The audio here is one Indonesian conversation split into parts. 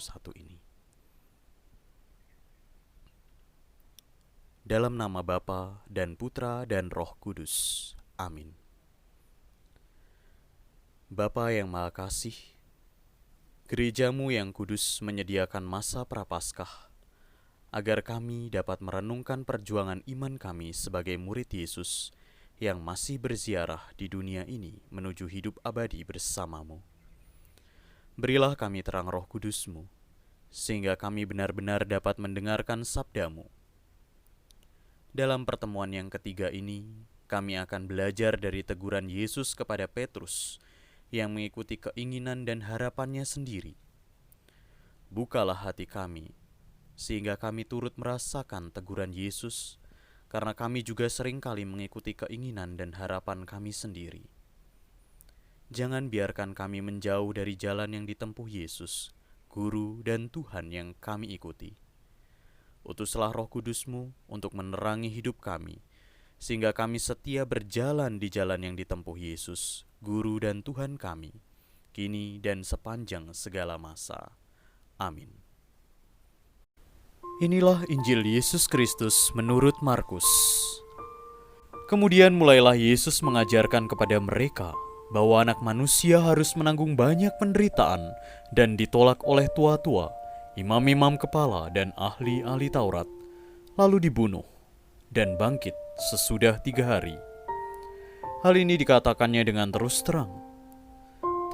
satu-satu ini. Dalam nama Bapa dan Putra dan Roh Kudus. Amin. Bapa yang Maha Kasih, gerejamu yang kudus menyediakan masa Prapaskah, agar kami dapat merenungkan perjuangan iman kami sebagai murid Yesus yang masih berziarah di dunia ini menuju hidup abadi bersamamu. Berilah kami terang Roh Kudus-Mu, sehingga kami benar-benar dapat mendengarkan sabda-Mu. Dalam pertemuan yang ketiga ini, kami akan belajar dari teguran Yesus kepada Petrus yang mengikuti keinginan dan harapannya sendiri. Bukalah hati kami, sehingga kami turut merasakan teguran Yesus, karena kami juga seringkali mengikuti keinginan dan harapan kami sendiri. Jangan biarkan kami menjauh dari jalan yang ditempuh Yesus, Guru dan Tuhan yang kami ikuti. Utuslah Roh Kudus-Mu untuk menerangi hidup kami, sehingga kami setia berjalan di jalan yang ditempuh Yesus, Guru dan Tuhan kami, kini dan sepanjang segala masa. Amin. Inilah Injil Yesus Kristus menurut Markus. Kemudian mulailah Yesus mengajarkan kepada mereka bahwa Anak Manusia harus menanggung banyak penderitaan dan ditolak oleh tua-tua, imam-imam kepala dan ahli-ahli Taurat, lalu dibunuh dan bangkit sesudah 3 hari. Hal ini dikatakannya dengan terus terang.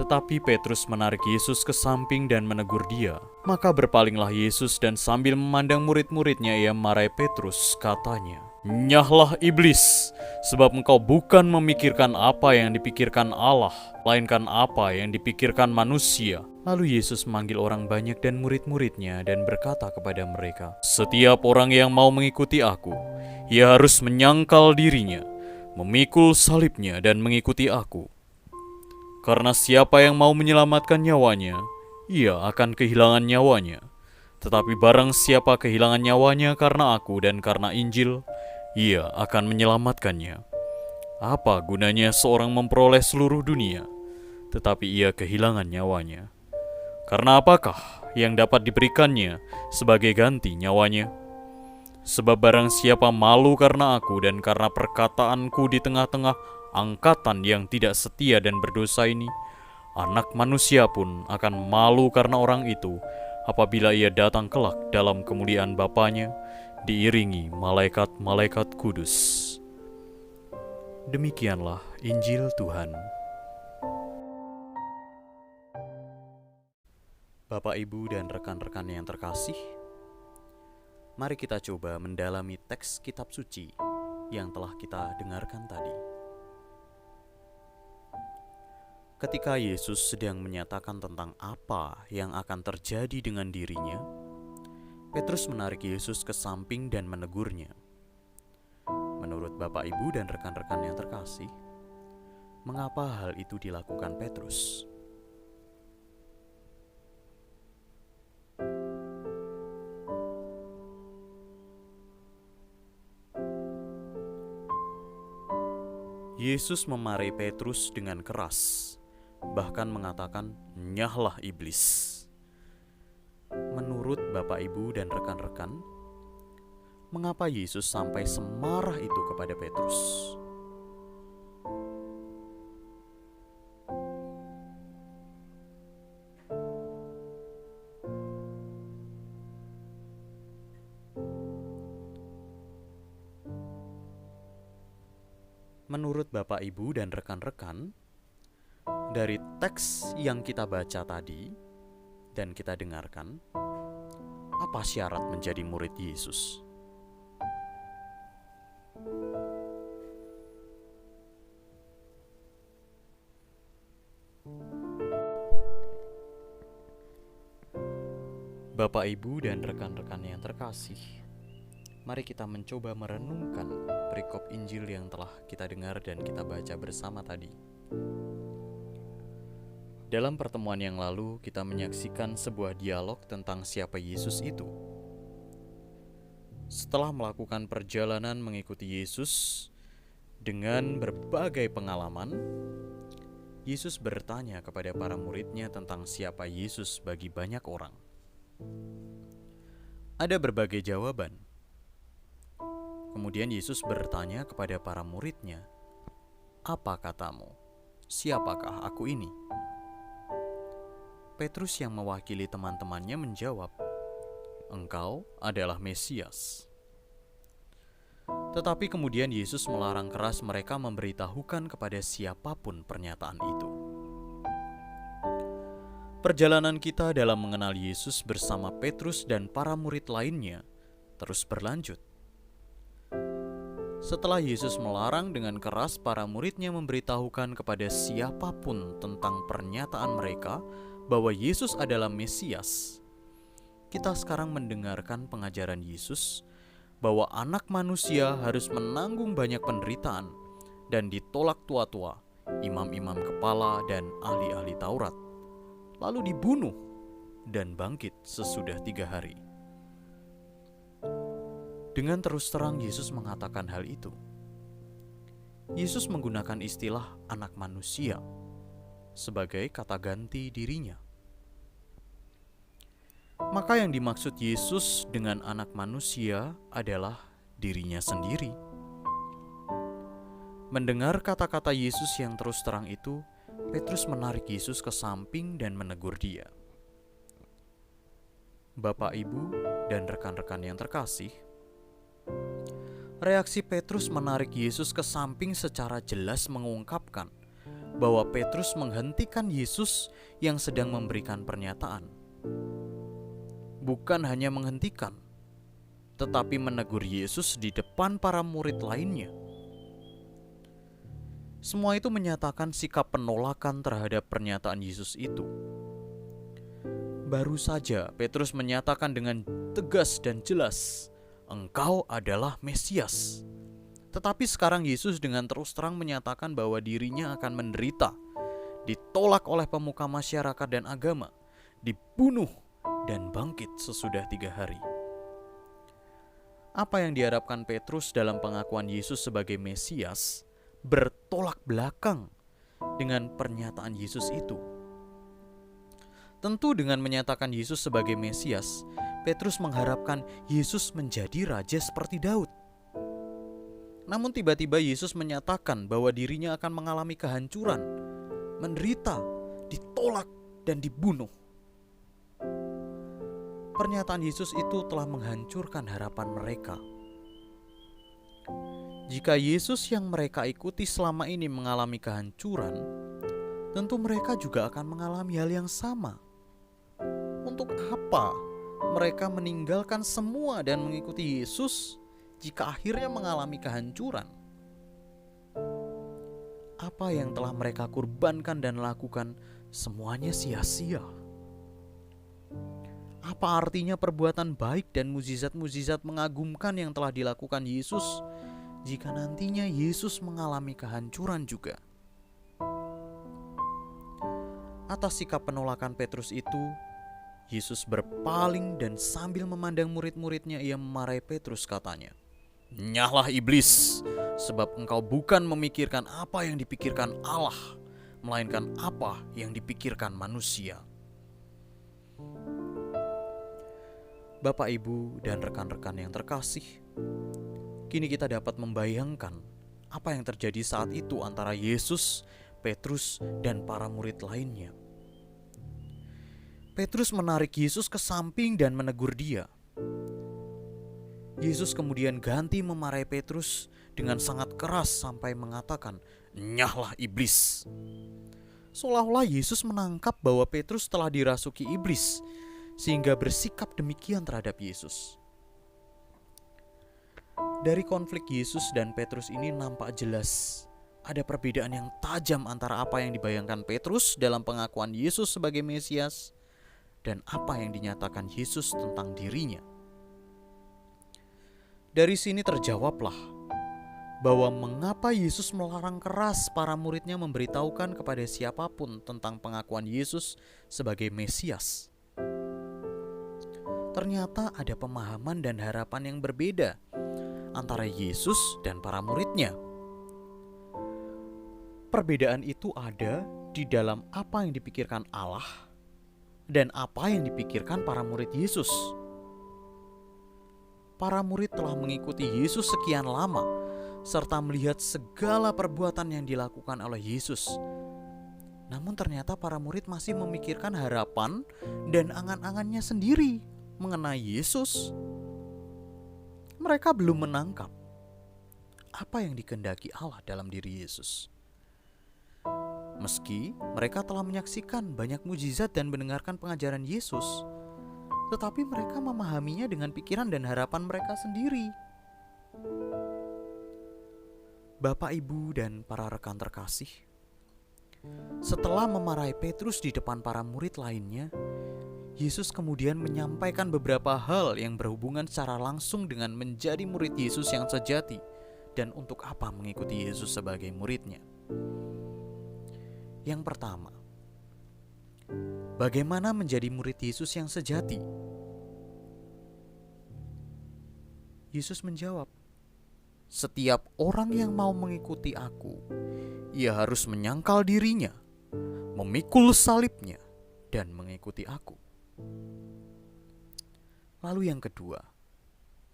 Tetapi Petrus menarik Yesus ke samping dan menegur dia. Maka berpalinglah Yesus dan sambil memandang murid-muridnya ia marahi Petrus, katanya, "Nyahlah iblis, sebab engkau bukan memikirkan apa yang dipikirkan Allah, melainkan apa yang dipikirkan manusia." Lalu Yesus memanggil orang banyak dan murid-muridnya dan berkata kepada mereka, "Setiap orang yang mau mengikuti aku, ia harus menyangkal dirinya, memikul salibnya dan mengikuti aku. Karena siapa yang mau menyelamatkan nyawanya, ia akan kehilangan nyawanya. Tetapi barang siapa kehilangan nyawanya karena aku dan karena Injil, ia akan menyelamatkannya. Apa gunanya seorang memperoleh seluruh dunia, tetapi ia kehilangan nyawanya? Karena apakah yang dapat diberikannya sebagai ganti nyawanya? Sebab barang siapa malu karena aku dan karena perkataanku di tengah-tengah angkatan yang tidak setia dan berdosa ini, Anak Manusia pun akan malu karena orang itu apabila ia datang kelak dalam kemuliaan Bapanya, diiringi malaikat-malaikat kudus." Demikianlah Injil Tuhan. Bapak, Ibu, dan rekan-rekan yang terkasih, mari kita coba mendalami teks kitab suci yang telah kita dengarkan tadi. Ketika Yesus sedang menyatakan tentang apa yang akan terjadi dengan dirinya, Petrus menarik Yesus ke samping dan menegurnya. Menurut Bapak, Ibu, dan rekan-rekan yang terkasih, mengapa hal itu dilakukan Petrus? Yesus memarahi Petrus dengan keras, bahkan mengatakan, "Nyahlah iblis." Menurut Bapak, Ibu, dan rekan-rekan, mengapa Yesus sampai semarah itu kepada Petrus? Menurut Bapak, Ibu, dan rekan-rekan, dari teks yang kita baca tadi dan kita dengarkan, apa syarat menjadi murid Yesus? Bapak, Ibu, dan rekan-rekan yang terkasih, mari kita mencoba merenungkan perikop Injil yang telah kita dengar dan kita baca bersama tadi. Dalam pertemuan yang lalu, kita menyaksikan sebuah dialog tentang siapa Yesus itu. Setelah melakukan perjalanan mengikuti Yesus dengan berbagai pengalaman, Yesus bertanya kepada para muridnya tentang siapa Yesus bagi banyak orang. Ada berbagai jawaban. Kemudian Yesus bertanya kepada para murid-Nya, "Apa katamu? Siapakah aku ini?" Petrus yang mewakili teman-temannya menjawab, "Engkau adalah Mesias." Tetapi kemudian Yesus melarang keras mereka memberitahukan kepada siapapun pernyataan itu. Perjalanan kita dalam mengenal Yesus bersama Petrus dan para murid lainnya terus berlanjut. Setelah Yesus melarang dengan keras para murid-Nya memberitahukan kepada siapapun tentang pernyataan mereka bahwa Yesus adalah Mesias, kita sekarang mendengarkan pengajaran Yesus bahwa anak manusia harus menanggung banyak penderitaan dan ditolak tua-tua, imam-imam kepala dan ahli-ahli Taurat, lalu dibunuh dan bangkit sesudah 3 hari. Dengan terus terang Yesus mengatakan hal itu. Yesus menggunakan istilah anak manusia sebagai kata ganti dirinya. Maka yang dimaksud Yesus dengan anak manusia adalah dirinya sendiri. Mendengar kata-kata Yesus yang terus terang itu, Petrus menarik Yesus ke samping dan menegur dia. Bapak, Ibu, dan rekan-rekan yang terkasih, reaksi Petrus menarik Yesus ke samping secara jelas mengungkapkan bahwa Petrus menghentikan Yesus yang sedang memberikan pernyataan. Bukan hanya menghentikan, tetapi menegur Yesus di depan para murid lainnya. Semua itu menyatakan sikap penolakan terhadap pernyataan Yesus itu. Baru saja Petrus menyatakan dengan tegas dan jelas, "Engkau adalah Mesias." Tetapi sekarang Yesus dengan terus terang menyatakan bahwa dirinya akan menderita, ditolak oleh pemuka masyarakat dan agama, dibunuh, dan bangkit sesudah 3 hari. Apa yang diharapkan Petrus dalam pengakuan Yesus sebagai Mesias bertolak belakang dengan pernyataan Yesus itu. Tentu dengan menyatakan Yesus sebagai Mesias, Petrus mengharapkan Yesus menjadi raja seperti Daud. Namun tiba-tiba Yesus menyatakan bahwa dirinya akan mengalami kehancuran, menderita, ditolak, dan dibunuh. Pernyataan Yesus itu telah menghancurkan harapan mereka. Jika Yesus yang mereka ikuti selama ini mengalami kehancuran, tentu mereka juga akan mengalami hal yang sama. Untuk apa mereka meninggalkan semua dan mengikuti Yesus jika akhirnya mengalami kehancuran? Apa yang telah mereka kurbankan dan lakukan semuanya sia-sia. Apa artinya perbuatan baik dan mukjizat-mukjizat mengagumkan yang telah dilakukan Yesus jika nantinya Yesus mengalami kehancuran juga? Atas sikap penolakan Petrus itu, Yesus berpaling dan sambil memandang murid-muridnya ia memarahi Petrus, katanya, "Nyahlah iblis, sebab engkau bukan memikirkan apa yang dipikirkan Allah, melainkan apa yang dipikirkan manusia." Bapak, Ibu, dan rekan-rekan yang terkasih, kini kita dapat membayangkan apa yang terjadi saat itu antara Yesus, Petrus, dan para murid lainnya. Petrus menarik Yesus ke samping dan menegur dia. Yesus kemudian ganti memarahi Petrus dengan sangat keras sampai mengatakan, "Nyahlah iblis." Seolah-olah Yesus menangkap bahwa Petrus telah dirasuki iblis, sehingga bersikap demikian terhadap Yesus. Dari konflik Yesus dan Petrus ini nampak jelas ada perbedaan yang tajam antara apa yang dibayangkan Petrus dalam pengakuan Yesus sebagai Mesias dan apa yang dinyatakan Yesus tentang dirinya. Dari sini terjawablah bahwa mengapa Yesus melarang keras para muridnya memberitahukan kepada siapapun tentang pengakuan Yesus sebagai Mesias. Ternyata ada pemahaman dan harapan yang berbeda antara Yesus dan para muridnya. Perbedaan itu ada di dalam apa yang dipikirkan Allah Dan apa yang dipikirkan para murid Yesus? Para murid telah mengikuti Yesus sekian lama, serta melihat segala perbuatan yang dilakukan oleh Yesus. Namun ternyata para murid masih memikirkan harapan dan angan-angannya sendiri mengenai Yesus. Mereka belum menangkap apa yang dikehendaki Allah dalam diri Yesus. Meski mereka telah menyaksikan banyak mujizat dan mendengarkan pengajaran Yesus, tetapi mereka memahaminya dengan pikiran dan harapan mereka sendiri. Bapak, Ibu, dan para rekan terkasih, setelah memarahi Petrus di depan para murid lainnya, Yesus kemudian menyampaikan beberapa hal yang berhubungan secara langsung dengan menjadi murid Yesus yang sejati dan untuk apa mengikuti Yesus sebagai muridnya. Yang pertama, bagaimana menjadi murid Yesus yang sejati? Yesus menjawab, "Setiap orang yang mau mengikuti aku, ia harus menyangkal dirinya, memikul salibnya, dan mengikuti aku." Lalu yang kedua,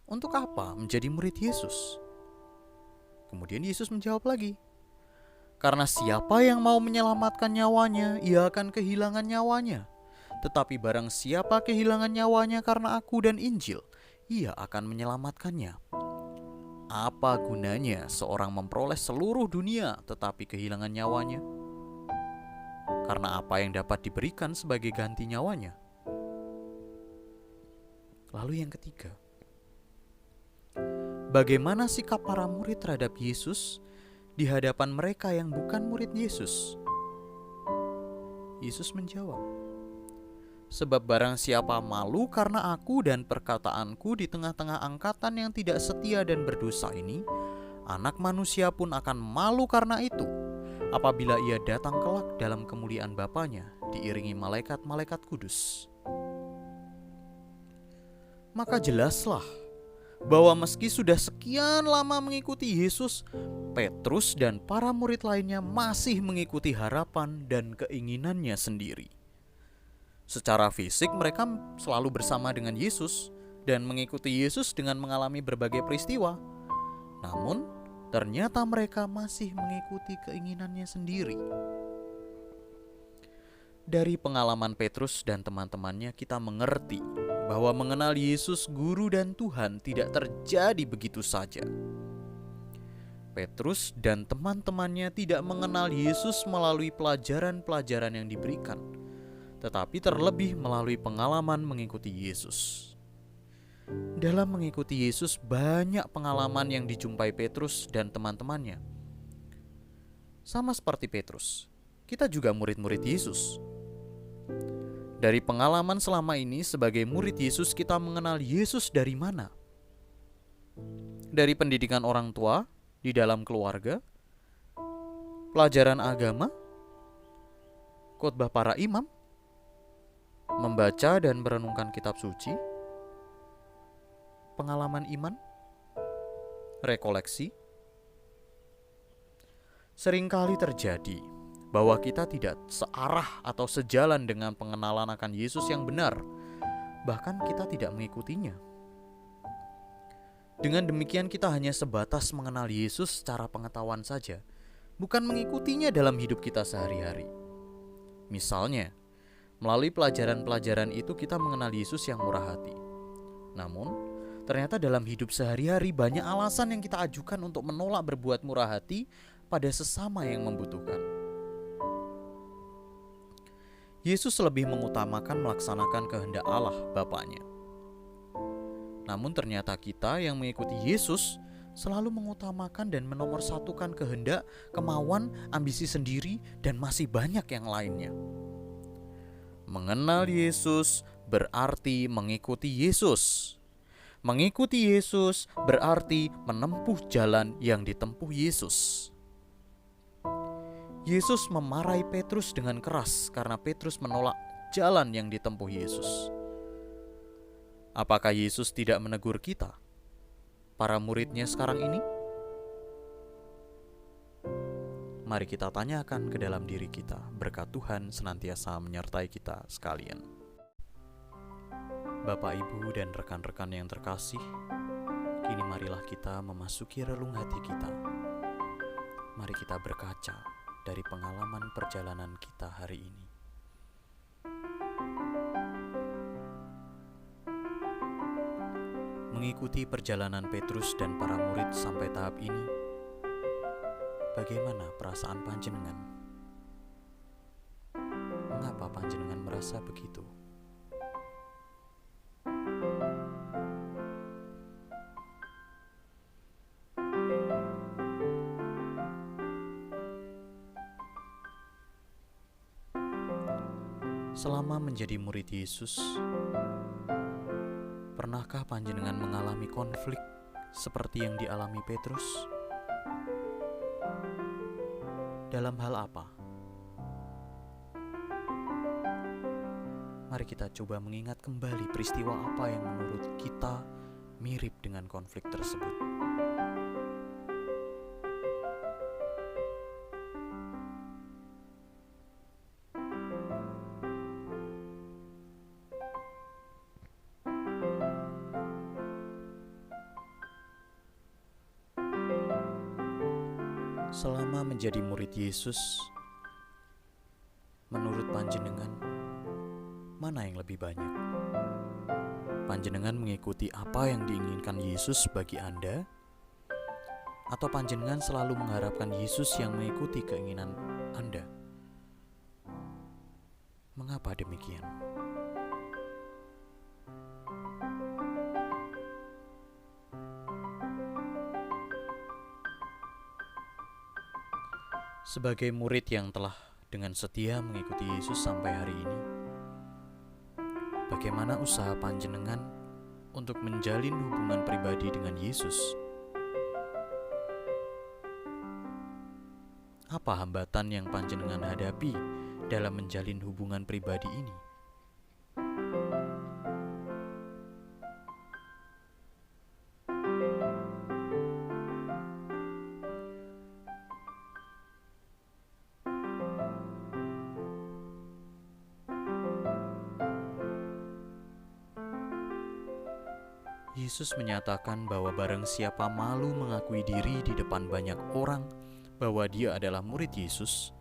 untuk apa menjadi murid Yesus? Kemudian Yesus menjawab lagi, "Karena siapa yang mau menyelamatkan nyawanya, ia akan kehilangan nyawanya. Tetapi barang siapa kehilangan nyawanya karena aku dan Injil, ia akan menyelamatkannya. Apa gunanya seorang memperoleh seluruh dunia tetapi kehilangan nyawanya? Karena apa yang dapat diberikan sebagai ganti nyawanya?" Lalu yang ketiga, bagaimana sikap para murid terhadap Yesus di hadapan mereka yang bukan murid Yesus? Yesus menjawab, "Sebab barang siapa malu karena aku dan perkataanku di tengah-tengah angkatan yang tidak setia dan berdosa ini, Anak Manusia pun akan malu karena itu, apabila ia datang kelak dalam kemuliaan Bapanya, diiringi malaikat-malaikat kudus." Maka jelaslah bahwa meski sudah sekian lama mengikuti Yesus, Petrus dan para murid lainnya masih mengikuti harapan dan keinginannya sendiri. Secara fisik mereka selalu bersama dengan Yesus dan mengikuti Yesus dengan mengalami berbagai peristiwa. Namun ternyata mereka masih mengikuti keinginannya sendiri. Dari pengalaman Petrus dan teman-temannya kita mengerti bahwa mengenal Yesus Guru dan Tuhan tidak terjadi begitu saja. Petrus dan teman-temannya tidak mengenal Yesus melalui pelajaran-pelajaran yang diberikan, tetapi terlebih melalui pengalaman mengikuti Yesus. Dalam mengikuti Yesus banyak pengalaman yang dijumpai Petrus dan teman-temannya. Sama seperti Petrus, kita juga murid-murid Yesus. Dari pengalaman selama ini sebagai murid Yesus, kita mengenal Yesus dari mana? Dari pendidikan orang tua, di dalam keluarga, pelajaran agama, khotbah para imam, membaca dan merenungkan kitab suci, pengalaman iman, rekoleksi. Seringkali terjadi bahwa kita tidak searah atau sejalan dengan pengenalan akan Yesus yang benar. Bahkan kita tidak mengikutinya. Dengan demikian kita hanya sebatas mengenal Yesus secara pengetahuan saja, bukan mengikutinya dalam hidup kita sehari-hari. Misalnya, melalui pelajaran-pelajaran itu kita mengenal Yesus yang murah hati. Namun, ternyata dalam hidup sehari-hari banyak alasan yang kita ajukan untuk menolak berbuat murah hati pada sesama yang membutuhkan. Yesus lebih mengutamakan melaksanakan kehendak Allah Bapaknya. Namun ternyata kita yang mengikuti Yesus selalu mengutamakan dan menomorsatukan kehendak, kemauan, ambisi sendiri, dan masih banyak yang lainnya. Mengenal Yesus berarti mengikuti Yesus. Mengikuti Yesus berarti menempuh jalan yang ditempuh Yesus. Yesus memarahi Petrus dengan keras karena Petrus menolak jalan yang ditempuh Yesus. Apakah Yesus tidak menegur kita, para muridnya sekarang ini? Mari kita tanyakan ke dalam diri kita. Berkat Tuhan senantiasa menyertai kita sekalian. Bapak, Ibu, dan rekan-rekan yang terkasih, kini marilah kita memasuki relung hati kita. Mari kita berkaca dari pengalaman perjalanan kita hari ini. Mengikuti perjalanan Petrus dan para murid sampai tahap ini, bagaimana perasaan panjenengan? Mengapa panjenengan merasa begitu? Selama menjadi murid Yesus, pernahkah panjenengan mengalami konflik seperti yang dialami Petrus? Dalam hal apa? Mari kita coba mengingat kembali peristiwa apa yang menurut kita mirip dengan konflik tersebut. Selama menjadi murid Yesus, menurut panjenengan, mana yang lebih banyak? Panjenengan mengikuti apa yang diinginkan Yesus bagi Anda? Atau panjenengan selalu mengharapkan Yesus yang mengikuti keinginan Anda? Mengapa demikian? Sebagai murid yang telah dengan setia mengikuti Yesus sampai hari ini, bagaimana usaha panjenengan untuk menjalin hubungan pribadi dengan Yesus? Apa hambatan yang panjenengan hadapi dalam menjalin hubungan pribadi ini? Yesus menyatakan bahwa barang siapa malu mengakui diri di depan banyak orang bahwa dia adalah murid Yesus,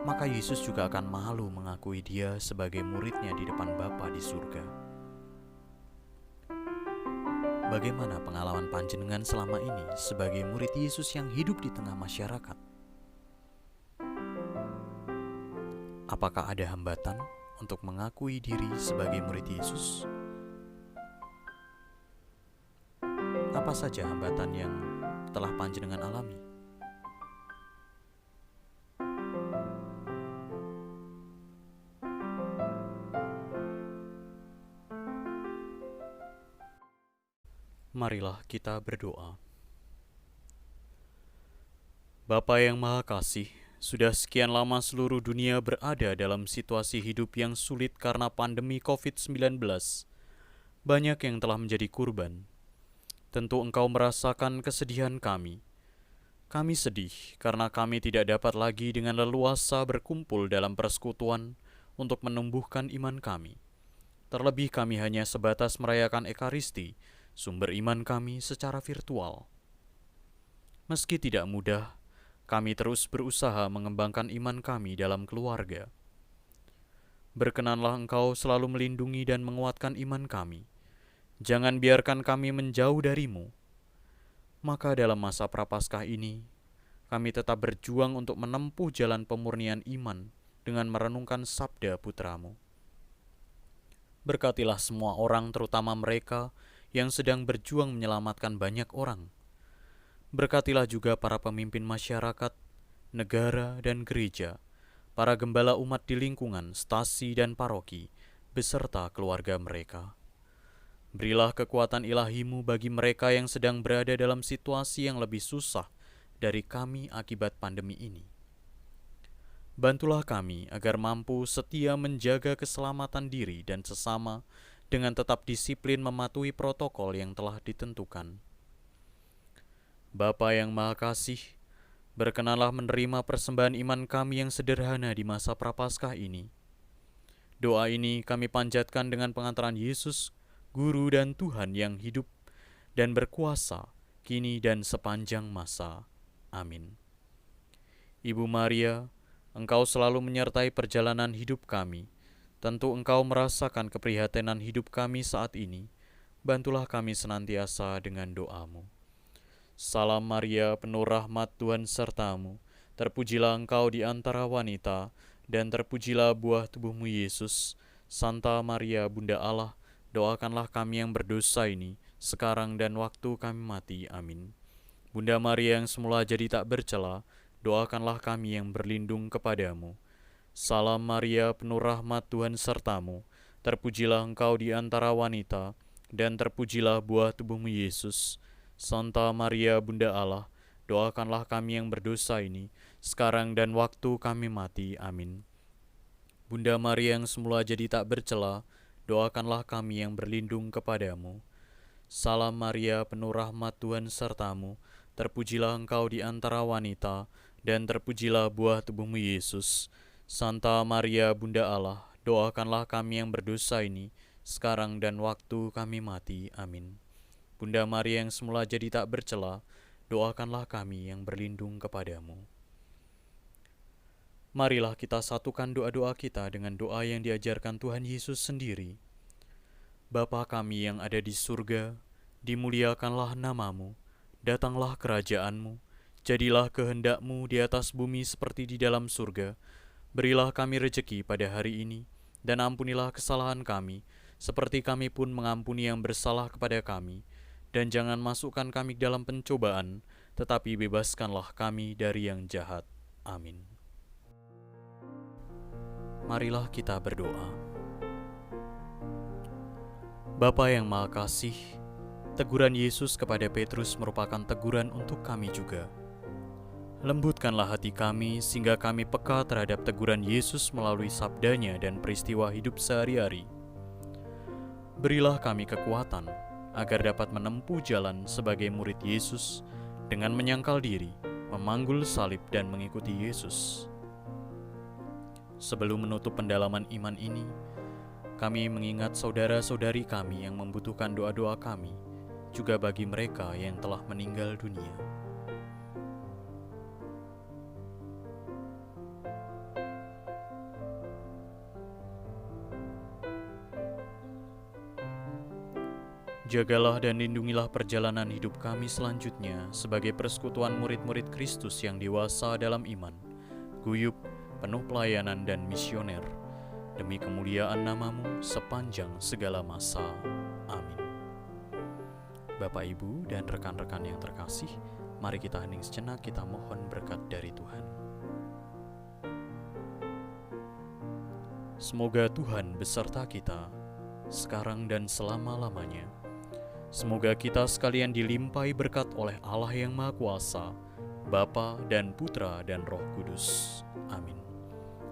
maka Yesus juga akan malu mengakui dia sebagai muridnya di depan Bapa di surga. Bagaimana pengalaman panjenengan selama ini sebagai murid Yesus yang hidup di tengah masyarakat? Apakah ada hambatan untuk mengakui diri sebagai murid Yesus? Apa saja hambatan yang telah panjenengan alami? Marilah kita berdoa. Bapa yang Maha Kasih, sudah sekian lama seluruh dunia berada dalam situasi hidup yang sulit karena pandemi COVID-19. Banyak yang telah menjadi kurban. Tentu Engkau merasakan kesedihan kami. Kami sedih karena kami tidak dapat lagi dengan leluasa berkumpul dalam persekutuan untuk menumbuhkan iman kami. Terlebih kami hanya sebatas merayakan Ekaristi, sumber iman kami secara virtual. Meski tidak mudah, kami terus berusaha mengembangkan iman kami dalam keluarga. Berkenanlah Engkau selalu melindungi dan menguatkan iman kami. Jangan biarkan kami menjauh darimu. Maka dalam masa Prapaskah ini, kami tetap berjuang untuk menempuh jalan pemurnian iman dengan merenungkan sabda Putramu. Berkatilah semua orang, terutama mereka yang sedang berjuang menyelamatkan banyak orang. Berkatilah juga para pemimpin masyarakat, negara, dan gereja, para gembala umat di lingkungan, stasi, dan paroki, beserta keluarga mereka. Berilah kekuatan ilahi-Mu bagi mereka yang sedang berada dalam situasi yang lebih susah dari kami akibat pandemi ini. Bantulah kami agar mampu setia menjaga keselamatan diri dan sesama dengan tetap disiplin mematuhi protokol yang telah ditentukan. Bapa yang Maha Kasih, berkenanlah menerima persembahan iman kami yang sederhana di masa Prapaskah ini. Doa ini kami panjatkan dengan pengantaran Yesus, Guru dan Tuhan yang hidup dan berkuasa, kini dan sepanjang masa. Amin. Ibu Maria, Engkau selalu menyertai perjalanan hidup kami. Tentu Engkau merasakan keprihatinan hidup kami saat ini. Bantulah kami senantiasa dengan doa-Mu. Salam Maria, penuh rahmat, Tuhan sertamu. Terpujilah Engkau di antara wanita, dan terpujilah buah tubuh-Mu Yesus. Santa Maria, Bunda Allah, doakanlah kami yang berdosa ini, sekarang dan waktu kami mati. Amin. Bunda Maria yang semula jadi tak bercela, doakanlah kami yang berlindung kepadamu. Salam Maria, penuh rahmat, Tuhan sertamu. Terpujilah Engkau di antara wanita, dan terpujilah buah tubuh-Mu Yesus. Santa Maria, Bunda Allah, doakanlah kami yang berdosa ini, sekarang dan waktu kami mati. Amin. Bunda Maria yang semula jadi tak bercela, doakanlah kami yang berlindung kepadamu. Salam Maria, penuh rahmat, Tuhan sertamu. Terpujilah Engkau di antara wanita, dan terpujilah buah tubuh-Mu Yesus. Santa Maria, Bunda Allah, doakanlah kami yang berdosa ini, sekarang dan waktu kami mati. Amin. Bunda Maria yang semula jadi tak bercela, doakanlah kami yang berlindung kepadamu. Marilah kita satukan doa-doa kita dengan doa yang diajarkan Tuhan Yesus sendiri. Bapa kami yang ada di surga, dimuliakanlah nama-Mu, datanglah kerajaan-Mu, jadilah kehendak-Mu di atas bumi seperti di dalam surga. Berilah kami rejeki pada hari ini, dan ampunilah kesalahan kami, seperti kami pun mengampuni yang bersalah kepada kami. Dan jangan masukkan kami dalam pencobaan, tetapi bebaskanlah kami dari yang jahat. Amin. Marilah kita berdoa. Bapa yang Maha Kasih, teguran Yesus kepada Petrus merupakan teguran untuk kami juga. Lembutkanlah hati kami sehingga kami peka terhadap teguran Yesus melalui sabdanya dan peristiwa hidup sehari-hari. Berilah kami kekuatan agar dapat menempuh jalan sebagai murid Yesus dengan menyangkal diri, memanggul salib dan mengikuti Yesus. Sebelum menutup pendalaman iman ini, kami mengingat saudara-saudari kami yang membutuhkan doa-doa kami, juga bagi mereka yang telah meninggal dunia. Jagalah dan lindungilah perjalanan hidup kami selanjutnya sebagai persekutuan murid-murid Kristus yang dewasa dalam iman, guyup, penuh pelayanan dan misioner, demi kemuliaan nama-Mu sepanjang segala masa. Amin. Bapak, Ibu, dan rekan-rekan yang terkasih, mari kita hening sejenak, kita mohon berkat dari Tuhan. Semoga Tuhan beserta kita, sekarang dan selama-lamanya. Semoga kita sekalian dilimpahi berkat oleh Allah yang Maha Kuasa, Bapa dan Putra dan Roh Kudus. Amin.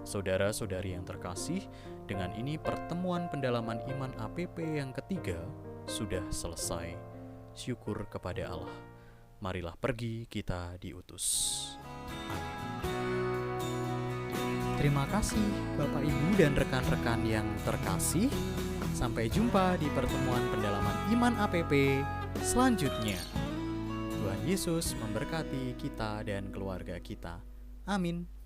Saudara-saudari yang terkasih, dengan ini pertemuan pendalaman iman APP yang ketiga sudah selesai. Syukur kepada Allah. Marilah pergi, kita diutus. Amin. Terima kasih Bapak, Ibu, dan rekan-rekan yang terkasih. Sampai jumpa di pertemuan pendalaman iman APP selanjutnya. Tuhan Yesus memberkati kita dan keluarga kita. Amin.